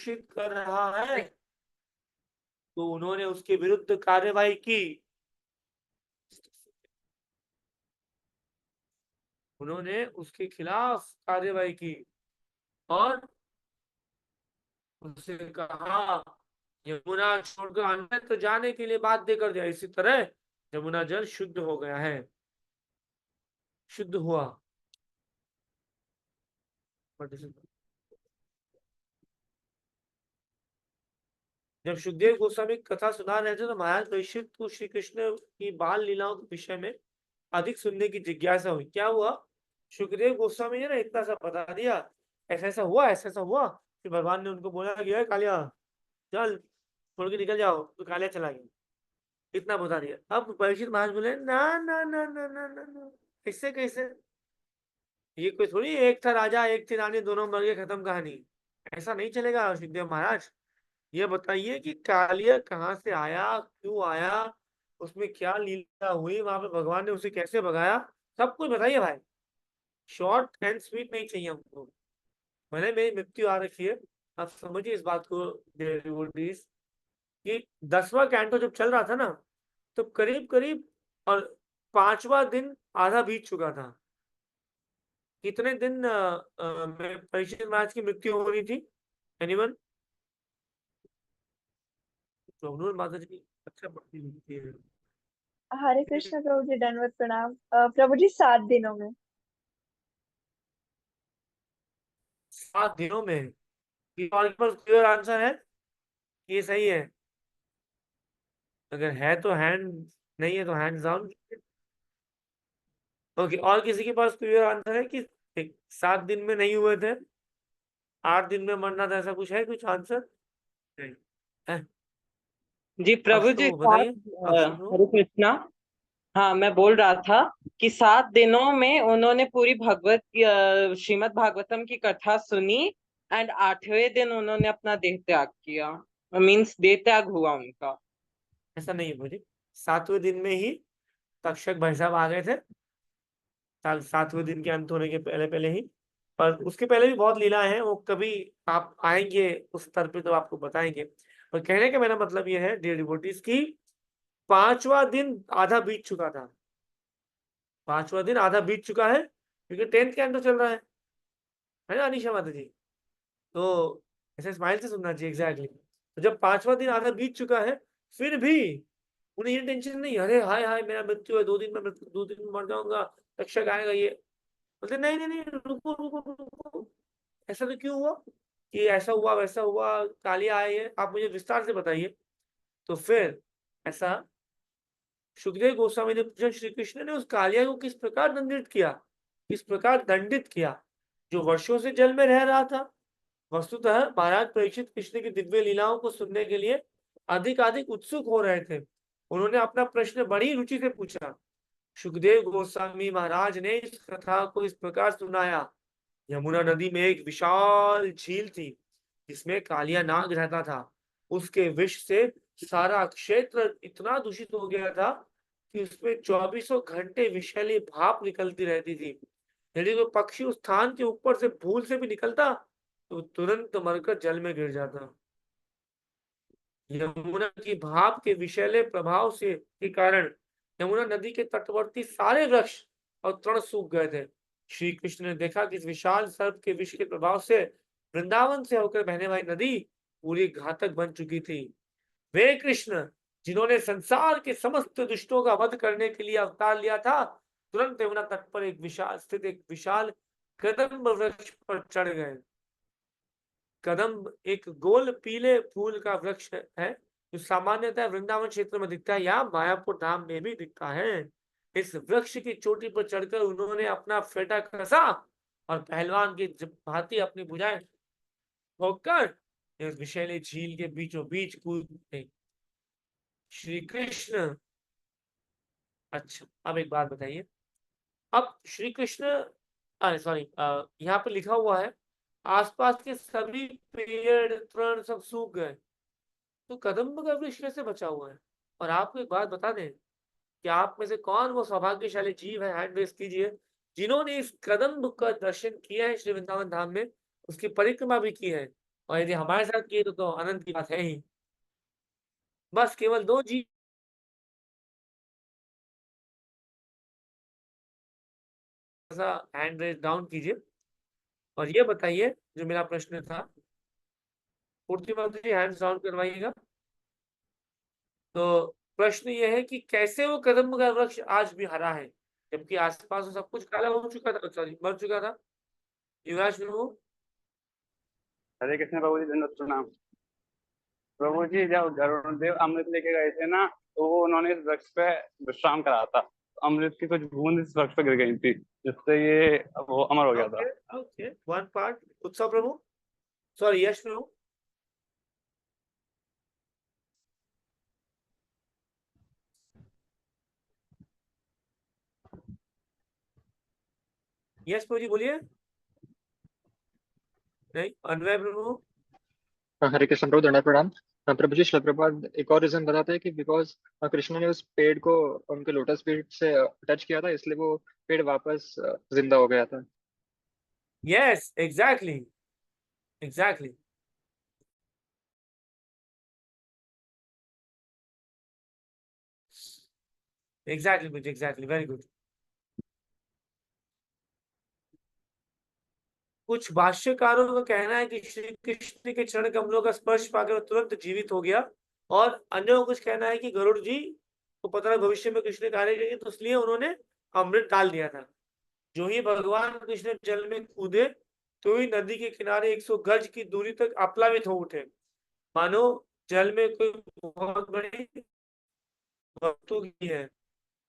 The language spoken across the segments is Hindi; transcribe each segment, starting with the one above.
दूषित कर रहा है तो उन्होंने उसके विरुद्ध कार्यवाही की। उन्होंने उसके खिलाफ कार्यवाही की और उससे कहा यमुना छोड़कर अन्यत्र जाने के लिए बाध्य कर दिया। इसी तरह यमुना जल शुद्ध हो गया है, शुद्ध हुआ। जब सुखदेव गोस्वामी कथा सुना रहे थे तो महाराज परीक्षित को श्री कृष्ण की बाल लीलाओं के विषय में अधिक सुनने की जिज्ञासा हुई। क्या हुआ? सुखदेव गोस्वामी ने ना इतना सा बता दिया, ऐसा ऐसा हुआ, ऐसा ऐसा हुआ। फिर भगवान ने उनको बोला गया है कालिया चल छोड़ के निकल जाओ, तो कालिया चला गया। इतना बता दिया। अब परीक्षित महाराज बोले ना ना ना ना ना ना ना, इससे कैसे? ये कोई थोड़ी एक था राजा एक थी रानी दोनों मर गए खत्म कहानी। ऐसा नहीं चलेगा सुखदेव महाराज। ये बताइए कि कालिया कहाँ से आया, क्यों आया, उसमें क्या लीला हुई, वहां पे भगवान ने उसे कैसे भगाया, सब कुछ बताइए भाई। शॉर्ट एंड स्वीट नहीं चाहिए हमको। मैंने मेरी मृत्यु आ रखी है, आप समझिए इस बात को devotees, कि 10वां कैंटो जब चल रहा था ना, तो करीब करीब और 5वां दिन आधा बीत चुका था। कितने दिन में परीक्षित महाराज की मृत्यु हो रही थी? एनीवन? तो माता जी अच्छा पढ़ती लिखती है। हरे कृष्ण प्रभु जी, दंडवत प्रणाम। प्रभु जी 7 दिनों में। 7 दिनों में? कि और के पास क्लियर आंसर है? ये सही है? अगर है तो हैंड, नहीं है तो हैंड डाउन। ओके, और किसी के पास क्लियर आंसर है कि 7 दिन में नहीं हुए थे, 8 दिन में मरना था, ऐसा कुछ है कुछ आंसर? नहीं है? जी प्रभु जी, अश्रु बताइए। अश्रु। हरे कृष्णा। हाँ, मैं बोल रहा था कि 7 दिनों में उन्होंने पूरी श्रीमद् भागवतम की कथा सुनी, एंड 8वें दिन उन्होंने अपना देह त्याग किया। मीन्स देह त्याग हुआ उनका। ऐसा नहीं है मुझे, 7वें दिन में ही तक्षक भाई साहब आ गए थे, 7वें दिन के अंत होने के पहले पहले ही। पर उसके पहले भी बहुत लीलाएं हैं, वो कभी आप आएंगे उस स्तर पे तो आपको बताएंगे। पर कहने का मेरा मतलब ये है डियर डिवोटीज की 5वां दिन आधा बीत चुका था, 5वां दिन आधा बीत चुका है, क्योंकि 10th कैंटो चल रहा है ना अनिशा माता जी? तो ऐसे स्माइल से सुनना चाहिए एग्जैक्टली। तो जब 5वां दिन आधा बीत चुका है, फिर भी उन्हें ये टेंशन नहीं, अरे हाय हाय मेरा मृत्यु है, 2 दिन में मृत्यु, 2 दिन में मर जाऊंगा, रक्षक आएगा ये। बोलते नहीं नहीं नहीं, रुको रुको रुको, ऐसा तो क्यों हुआ कि ऐसा हुआ वैसा हुआ, कालिया आई है, आप मुझे विस्तार से बताइए। तो फिर ऐसा सुखदेव गोस्वामी ने पूछा, श्री कृष्ण ने उस कालिया को किस प्रकार दंडित किया, किस प्रकार दंडित किया, जो वर्षों से जल में रह रहा था। वस्तुतः महाराज परीक्षित कृष्ण की दिव्य लीलाओं को सुनने के लिए अधिक अधिक उत्सुक हो रहे थे। उन्होंने अपना प्रश्न बड़ी रुचि से पूछा। सुखदेव गोस्वामी महाराज ने इस कथा को इस प्रकार सुनाया। यमुना नदी में एक विशाल झील थी जिसमें कालिया नाग रहता था। उसके विष से सारा क्षेत्र इतना दूषित हो गया था कि उसमें 24 घंटे विषैली भाप निकलती रहती थी। यदि कोई पक्षी उस स्थान के ऊपर से भूल से भी निकलता तो तुरंत मरकर जल में गिर जाता। यमुना की भाप के विषैले प्रभाव से के कारण यमुना नदी के तटवर्ती सारे वृक्ष और तृण सूख गए थे। श्री कृष्ण ने देखा कि इस विशाल सर्प के विष के प्रभाव से वृंदावन से होकर बहने वाली नदी पूरी घातक बन चुकी थी। वे कृष्ण जिन्होंने संसार के समस्त दुष्टों का वध करने के लिए अवतार लिया था, तुरंत यमुना तट पर एक विशाल कदम्ब वृक्ष पर चढ़ गए। कदम्ब एक गोल पीले फूल का वृक्ष है जो सामान्यतः वृंदावन क्षेत्र में दिखता है या मायापुर धाम में भी दिखता है। इस वृक्ष की चोटी पर चढ़कर उन्होंने अपना फेटा कसा और पहलवान की भांति अपनी भुजाएं ठोककर इस विषैली झील के बीचों बीच कूद गए। श्री कृष्ण, अच्छा अब एक बात बताइए, अब श्री कृष्ण, अरे सॉरी, यहाँ पे लिखा हुआ है आसपास के सभी पेड़ तृण सब सूख गए, तो कदम्ब का वृक्ष कैसे बचा हुआ है? और आपको एक बात बता दें कि आप में से कौन वो सौभाग्यशाली जीव है, हैंड रेस कीजिए, जिन्होंने इस कदम्ब का दर्शन किया है श्री वृंदावन धाम में, उसकी परिक्रमा भी की है। और यदि हमारे साथ किए तो आनंद की बात है ही। बस केवल 2 जीव सा हैंड रेज़ डाउन कीजिए और ये बताइए जो मेरा प्रश्न था, मूर्तिमंत जी हैंड्स डाउन करवाइएगा। तो प्रश्न ये है कि कैसे वो कदम का वृक्ष आज भी हरा है, जबकि आस-पास तो सब कुछ काला हो चुका था, सॉरी मर चुका था? युवराज प्रभु। हरे कृष्ण प्रभु जी, दंडवत प्रणाम। प्रभु जी, जब गरुड़ देव अमृत लेके गए थे ना, तो वो उन्होंने इस वृक्ष पे विश्राम करा था। अमृत की कुछ बूंद इस वृक्ष पे गिर गई थी, जिससे ये वो अमर हो गया था। Okay, okay, one part. उत्सव प्रभु, सॉरी यश प्रभु। यश प्रभु जी बोलिए। नहीं, अन्वय प्रभु। हरे कृष्ण प्रभु, दंडवत प्रणाम। प्रभु जी, श्रील प्रभुपाद एक और रीजन बताते हैं कि बिकॉज कृष्ण ने उस पेड़ को उनके लोटस फीट से टच किया था, इसलिए वो पेड़ वापस जिंदा हो गया था। Yes, exactly, exactly. एग्जैक्टली मुझे, एग्जैक्टली, वेरी गुड। कुछ भाष्यकारों का कहना है कि श्री कृष्ण के चरण कमलों का स्पर्श पाकर तुरंत जीवित हो गया, और अन्यों का कुछ कहना है कि गरुड़ जी को पता है भविष्य में कृष्ण कार्य करेंगे, तो इसलिए उन्होंने अमृत डाल दिया था। जो ही भगवान कृष्ण जल में कूदे, तो ही नदी के किनारे 100 गज की दूरी तक अप्लावित हो उठे, मानो जल में कोई बहुत बड़ी वस्तु की है।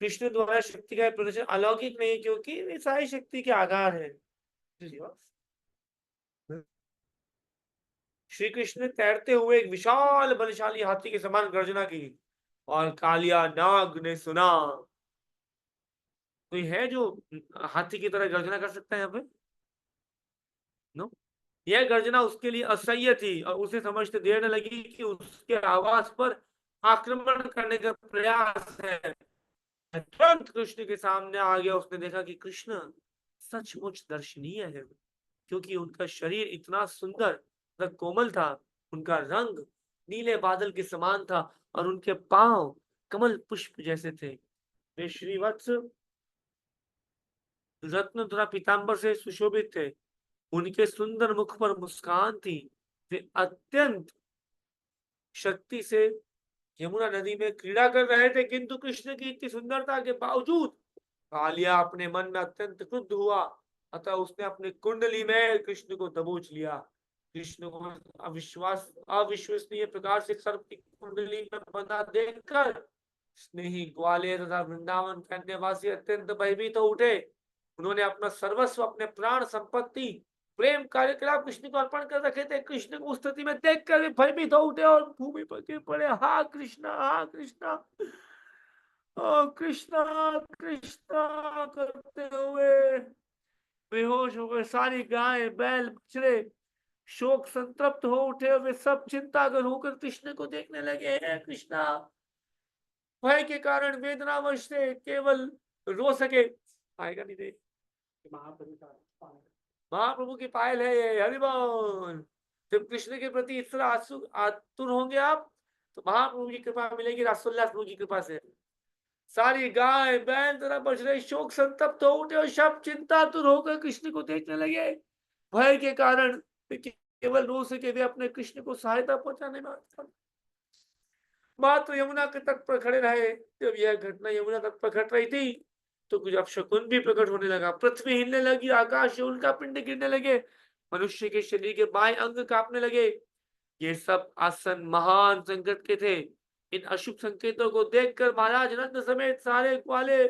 कृष्ण द्वारा शक्ति का प्रदर्शन अलौकिक नहीं, क्योंकि वे सारी शक्ति के आधार है। श्री कृष्ण ने तैरते हुए एक विशाल बलशाली हाथी के समान गर्जना की, और कालिया नाग ने सुना। कोई है जो हाथी की तरह गर्जना कर सकता है यहाँ पे? नो। यह गर्जना उसके लिए असह्य थी, और उसे समझते देर न लगी कि उसके आवाज पर आक्रमण करने का प्रयास है। तुरंत कृष्ण के सामने आ गया। उसने देखा कि कृष्ण सचमुच दर्शनीय है, क्योंकि उनका शरीर इतना सुंदर तथा कोमल था, उनका रंग नीले बादल के समान था, और उनके पांव कमल पुष्प जैसे थे। वे श्रीवत्स रत्न तथा पीतांबर से सुशोभित थे। उनके सुंदर मुख पर मुस्कान थी। वे अत्यंत शक्ति से यमुना नदी में क्रीड़ा कर रहे थे, किंतु कृष्ण की इतनी सुंदरता के बावजूद कालिया अपने मन में अत्यंत क्रुद्ध हुआ, अतः उसने अपनी कुंडली में कृष्ण को दबोच लिया। कृष्ण को अविश्वसनीय प्रकार से सर्प की कुंडली में बंधा देखकर स्नेही ग्वालियर तथा वृंदावन के अन्यवासी अत्यंत भयभीत हो उठे। उन्होंने अपना सर्वस्व, अपने प्राण संपत्ति, प्रेम कार्यकलाप कृष्ण को अर्पण कर रखे थे। कृष्ण को उस स्थिति में देखकर वे भयभीत हो उठे और भूमि पर गिर पड़े। हा कृष्णा, हा कृष्णा, ओ कृष्णा, कृष्णा करते हुए बेहोश हो गए। सारी गाय बैल बछड़े शोक संतप्त हो उठे, वे सब चिंतागर होकर कृष्ण को देखने लगे। हैं कृष्णा, भय के कारण वेदनावश से केवल रो सके। आएगा नहीं दे महाप्रभु की पायल है ये, हरिबोल। जब कृष्ण के प्रति इस तरह आतुर होंगे आप, तो महाप्रभु की कृपा मिलेगी, रासोल्लास प्रभु की कृपा से। सारी गाय बैल तरह बछड़े शोक संतप्त हो उठे और सब चिंतातुर होकर कृष्ण को देखने लगे। भय के कारण वे केवल रो सके, वे अपने कृष्ण को सहायता पहुंचाने में मात्र यमुना के तट पर खड़े रहे। जब यह घटना यमुना तट पर घट रही थी, तो कुछ अपशकुन भी प्रकट होने लगा। पृथ्वी हिलने लगी, आकाश से उल्का पिंड गिरने लगे, मनुष्य के शरीर के बाएं अंग कांपने लगे। ये सब आसन महान संकट के थे। इन अशुभ संकेतों को देखकर महाराज नंद समेत सारे ग्वाले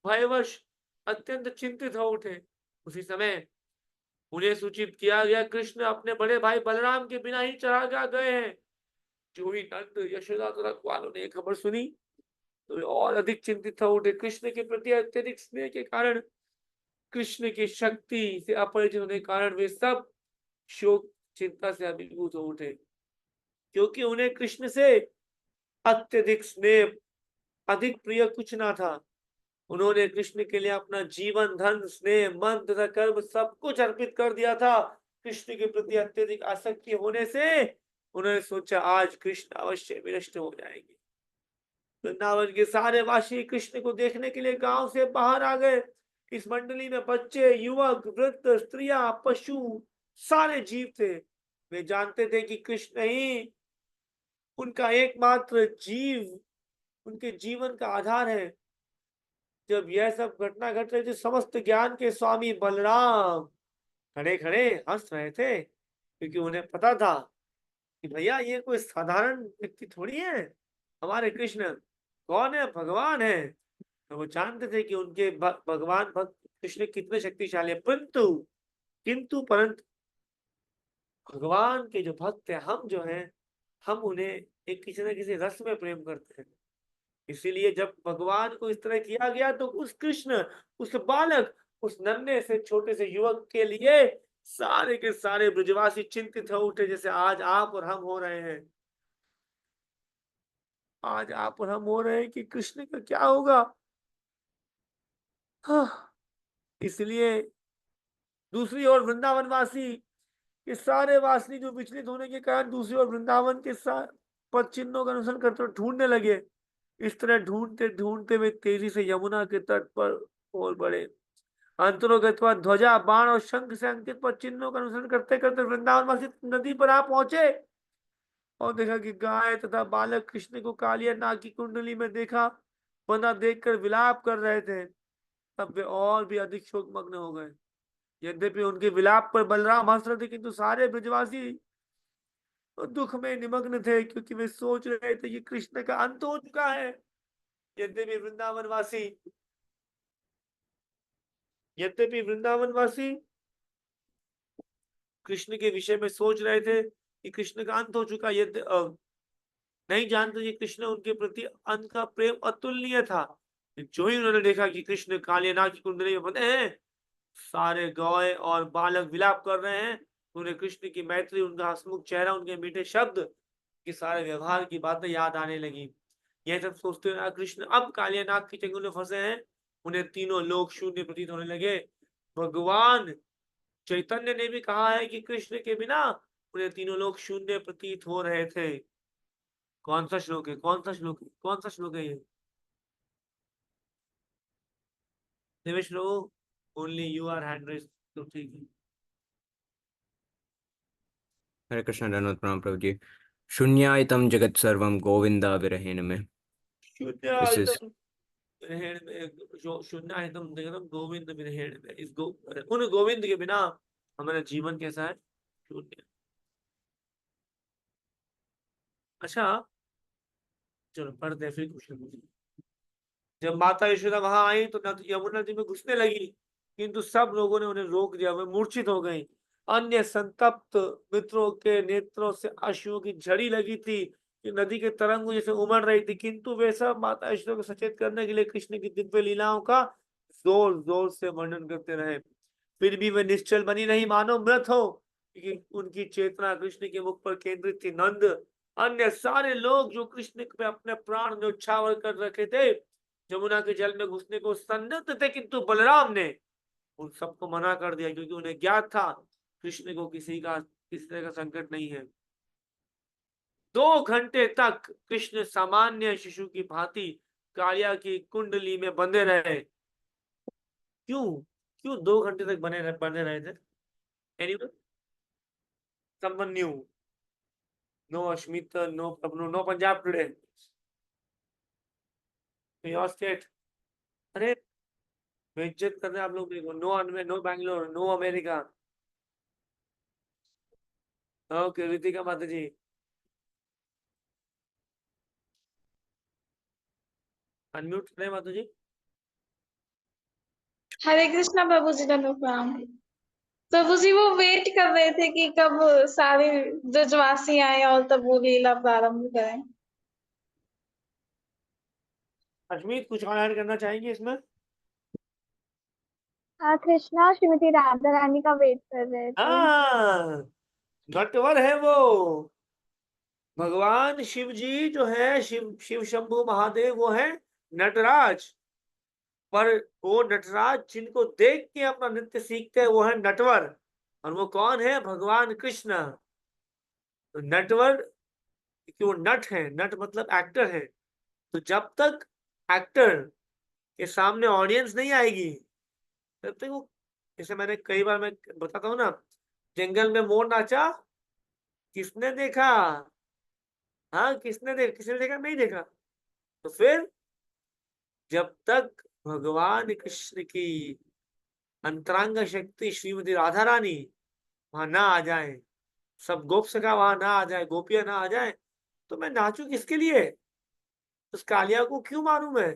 भयवश अत्यंत चिंतित हो उठे। उसी समय उन्हें सूचित किया गया, कृष्ण अपने बड़े भाई बलराम के बिना ही चरागाह गए हैं। जो ही नंद यशोदा तथा ग्वालों ने खबर सुनी, तो वे और अधिक चिंतित हो उठे। कृष्ण के प्रति अत्यधिक स्नेह के कारण, कृष्ण की शक्ति से अपरिचित होने के कारण वे सब शोक चिंता से अभिभूत हो उठे, क्योंकि उन्हें कृष्ण से अत्यधिक स्नेह, अधिक प्रिय कुछ ना था। उन्होंने कृष्ण के लिए अपना जीवन, धन, स्नेह, मन तथा कर्म सब कुछ अर्पित कर दिया था। कृष्ण के प्रति अत्यधिक आसक्ति होने से उन्होंने सोचा आज कृष्ण अवश्य विनष्ट हो जाएंगे। वृंदावन के सारे वासी कृष्ण को देखने के लिए गांव से बाहर आ गए। इस मंडली में बच्चे, युवक, वृद्ध, स्त्रियां, पशु, सारे जीव थे। वे जानते थे कि कृष्ण ही उनका एकमात्र जीव, उनके जीवन का आधार है। जब यह सब घटना घट रही थी, समस्त ज्ञान के स्वामी बलराम खड़े खड़े हंस रहे थे, क्योंकि उन्हें पता था कि भैया ये कोई साधारण व्यक्ति थोड़ी है, हमारे कृष्ण कौन है, भगवान है। तो वो जानते थे कि उनके भगवान भक्त कृष्ण कितने शक्तिशाली है। किंतु परंतु भगवान के जो भक्त है, हम जो हैं, हम उन्हें एक किसी न किसी रस में प्रेम करते हैं। इसीलिए जब भगवान को इस तरह किया गया तो उस कृष्ण, उस बालक, उस नन्हे से छोटे से युवक के लिए सारे के सारे ब्रजवासी चिंतित हो उठे, जैसे आज आप और हम हो रहे हैं। आज आप और हम हो रहे हैं कि कृष्ण का क्या होगा। हाँ, इसलिए दूसरी ओर वृंदावन वासी के सारे वासी जो विचलित होने के कारण दूसरी ओर वृंदावन के पद चिन्हों का अनुसरण करते हुए ढूंढने लगे। इस तरह ढूंढते ढूंढते वे तेजी से यमुना के तट पर और बढ़े। अंतरोगतवा ध्वजा, बाण और शंख से अंकित पद चिन्हों का अनुसरण करते करते वृंदावन वासी नदी पर आ पहुंचे और देखा कि गाय तथा बालक कृष्ण को कालिया नाग की कुंडली में देखा बंधा देखकर विलाप कर रहे थे। तब वे और भी अधिक शोकमग्न हो गए। यद्यपि उनके विलाप पर बलराम हंस रहे थे, किंतु सारे ब्रजवासी दुख में निमग्न थे, क्योंकि वे सोच रहे थे कि कृष्ण का अंत हो चुका है। यद्यपि वृंदावन वासी कृष्ण के विषय में सोच रहे थे कि कृष्ण का अंत हो चुका, नहीं जानते कि कृष्ण उनके प्रति अंत का प्रेम अतुलनीय था। जो ही उन्होंने देखा कि कृष्ण काले नाग की कुंडली में बंधे हैं, सारे गाय और बालक विलाप कर रहे हैं, उन्हें कृष्ण की मैत्री, उनका हंसमुख चेहरा, उनके मीठे शब्द की सारे व्यवहार की बातें याद आने लगी। यह सब सोचते हुए कृष्ण अब कालिया नाग की चंगुल में फंसे हैं, उन्हें तीनों लोग शून्य प्रतीत होने लगे। भगवान चैतन्य ने भी कहा है कि कृष्ण के बिना उन्हें तीनों लोग शून्य प्रतीत हो रहे थे। कौन सा श्लोक है, कौन सा श्लोक है, कौन सा श्लोक है ये? देवेश लोग, only you are hand raise, तो ठीक है। हरे कृष्ण, धन्यवाद प्रणाम प्रभु जी। शून्यायतम जगत सर्वम गोविंदा विरहेण में। शून्यायतम विरहेण में, शून्यायतम जगतम गोविंद विरहेण में, उन गोविंद के बिना हमारा जीवन कैसा है? शून्य। अच्छा, चलो पढ़ते हैं फिर क्वेश्चन। जब माता यशोदा वहां आई तो यमुना नदी में घुसने लगी, किंतु सब लोगों ने उन्हें रोक दिया, वे मूर्छित हो गई। अन्य संतप्त मित्रों के नेत्रों से अश्रुओं की झड़ी लगी थी कि नदी के तरंगों जैसे उमड़ रही थी, किंतु वे सब माता यशोदा को सचेत करने के लिए कृष्ण की दिव्य लीलाओं का जोर जोर से वर्णन करते रहे। फिर भी वे निश्चल बनी नहीं, मानो मृत हो, क्योंकि उनकी चेतना कृष्ण के मुख पर केंद्रित थी। नंद, अन्य सारे लोग जो कृष्ण पे अपने प्राण न्योछावर कर रखे थे, यमुना के जल में घुसने को संदिग्ध थे, किंतु बलराम ने उन सबको मना कर दिया, क्योंकि उन्हें ज्ञात था कृष्ण को किसी तरह का संकट नहीं है। 2 घंटे तक कृष्ण सामान्य शिशु की भांति कालिया की कुंडली में बंधे रहे। क्यों क्यों 2 घंटे तक बने रहे थे? Anyone? Someone knew? No Ashmit, no Prabhu, no Punjab today. Your state. अरे बेइज्जत कर रहे हैं आप लोग मेरे को। No Bangalore, no America. Okay, Ritika माता जी। अनम्यूट करें माता जी। हरे कृष्णा प्रभु जी, प्रणाम। प्रभु जी वो वेट कर रहे थे कि कब सारे ब्रजवासी आए और तब वो लीला प्रारंभ करें। अश्मीत कुछ और ऐड करना चाहेंगे इसमें? हाँ, कृष्णा श्रीमती राधा रानी का वेट कर रहे थे। हाँ, नटवर है वो। भगवान शिव जी जो है, शिव शंभु महादेव, वो है नटराज। पर वो नटराज जिनको देख के अपना नृत्य सीखते हैं, वो है नटवर। और वो कौन है? भगवान कृष्ण। तो नटवर, क्योंकि वो नट है, नट मतलब एक्टर है, तो जब तक एक्टर के सामने ऑडियंस नहीं आएगी तब तक वो, जैसे मैंने कई बार मैं बताता हूँ ना, जंगल में मोर नाचा, किसने देखा? हाँ, किसने देखा? नहीं देखा। तो फिर जब तक भगवान कृष्ण की अंतरंग शक्ति श्रीमती राधा रानी वहां ना आ जाए, सब गोप सखा वहां ना आ जाए, गोपियां ना आ जाए, तो मैं नाचू किसके लिए? उस कालिया को क्यों मारूं मैं?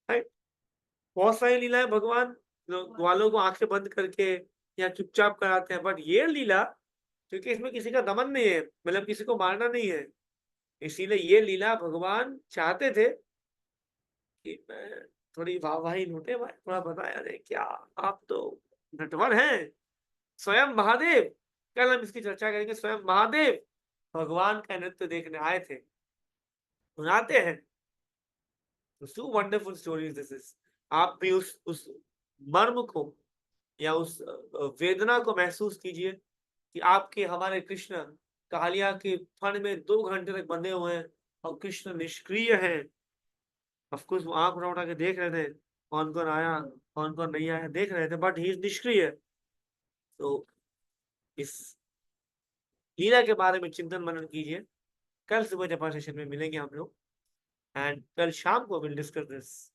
राइट? बहुत सारी लीलाएं भगवान ग्वालों को आंखें बंद करके या चुपचाप कराते हैं, बट ये लीला, क्योंकि इसमें किसी का दमन नहीं है, मतलब किसी को मारना नहीं है, इसीलिए ये लीला भगवान चाहते थे कि मैं थोड़ी वाहवाही लूटे भाई, थोड़ा बताया जाए क्या आप तो नटवर हैं। स्वयं महादेव, कल हम इसकी चर्चा करेंगे, स्वयं महादेव भगवान का नृत्य देखने आए थे, सुनाते हैं। Two wonderful stories this is. आप भी उस मर्म को या उस वेदना को महसूस कीजिए कि आपके हमारे कृष्ण कालिया के फण में 2 घंटे तक बंधे हुए हैं और कृष्ण निष्क्रिय हैं। ऑफकोर्स वो आंख उठा उठा के देख रहे थे कौन कौन आया कौन कौन नहीं आया, देख रहे थे, बट ही इज निष्क्रिय। तो इस लीला के बारे में चिंतन मनन कीजिए। कल सुबह जपा सेशन में मिलेंगे हम लोग, एंड कल शाम को विल डिस्कस दिस।